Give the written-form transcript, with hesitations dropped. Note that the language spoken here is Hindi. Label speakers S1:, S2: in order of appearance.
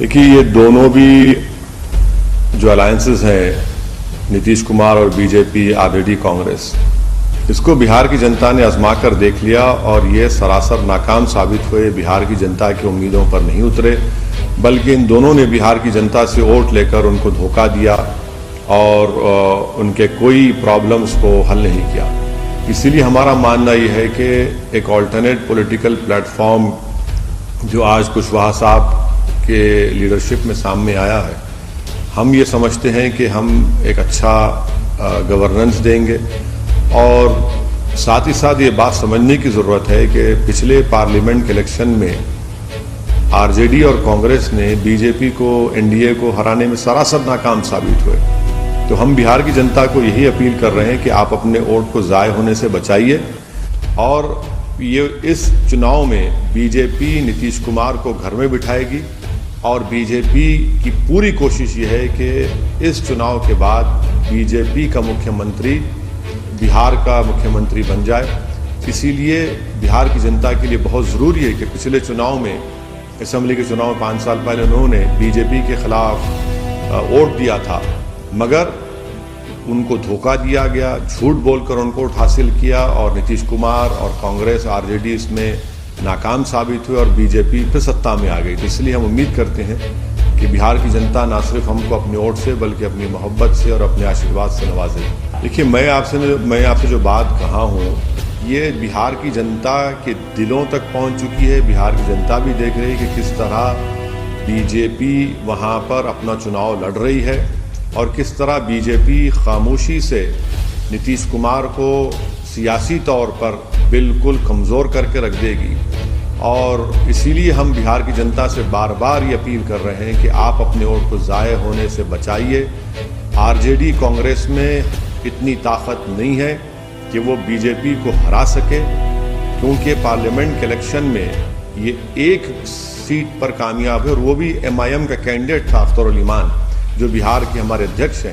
S1: देखिए, ये दोनों भी जो अलायंसेस हैं, नीतीश कुमार और बीजेपी, आरजेडी, कांग्रेस, इसको बिहार की जनता ने आजमा कर देख लिया और ये सरासर नाकाम साबित हुए। बिहार की जनता की उम्मीदों पर नहीं उतरे, बल्कि इन दोनों ने बिहार की जनता से वोट लेकर उनको धोखा दिया और उनके कोई प्रॉब्लम्स को हल नहीं किया। इसीलिए हमारा मानना ये है कि एक ऑल्टरनेट पॉलिटिकल प्लेटफॉर्म जो आज कुशवाहा साहब के लीडरशिप में सामने आया है, हम ये समझते हैं कि हम एक अच्छा गवर्नेंस देंगे। और साथ ही साथ ये बात समझने की ज़रूरत है कि पिछले पार्लियामेंट के इलेक्शन में आरजेडी और कांग्रेस ने बीजेपी को, एनडीए को हराने में सरासर नाकाम साबित हुए। तो हम बिहार की जनता को यही अपील कर रहे हैं कि आप अपने वोट को ज़ाय होने से बचाइए और ये इस चुनाव में बीजेपी नीतीश कुमार को घर में बिठाएगी और बीजेपी की पूरी कोशिश ये है कि इस चुनाव के बाद बीजेपी का मुख्यमंत्री बिहार का मुख्यमंत्री बन जाए। इसीलिए बिहार की जनता के लिए बहुत ज़रूरी है कि पिछले चुनाव में, असेंबली के चुनाव में 5 साल पहले उन्होंने बीजेपी के खिलाफ वोट दिया था, मगर उनको धोखा दिया गया, झूठ बोलकर उनको वोट हासिल किया और नीतीश कुमार और कांग्रेस, आरजेडी इसमें नाकाम साबित हुए और बीजेपी फिर सत्ता में आ गई। तो इसलिए हम उम्मीद करते हैं कि बिहार की जनता ना सिर्फ हमको अपने वोट से बल्कि अपनी मोहब्बत से और अपने आशीर्वाद से नवाजेगी। देखिए, मैं आपसे जो बात कहा हूँ, ये बिहार की जनता के दिलों तक पहुँच चुकी है। बिहार की जनता भी देख रही है कि किस तरह बीजेपी वहाँ पर अपना चुनाव लड़ रही है और किस तरह बीजेपी खामोशी से नीतीश कुमार को सियासी तौर पर बिल्कुल कमज़ोर करके रख देगी। और इसीलिए हम बिहार की जनता से बार बार ये अपील कर रहे हैं कि आप अपने वोट को ज़ाय होने से बचाइए। आरजेडी, कांग्रेस में इतनी ताकत नहीं है कि वो बीजेपी को हरा सके, क्योंकि पार्लियामेंट के इलेक्शन में ये एक सीट पर कामयाब है और वो भी एमआईएम का कैंडिडेट था, अख्तर उल ईमान, जो बिहार के हमारे अध्यक्ष हैं।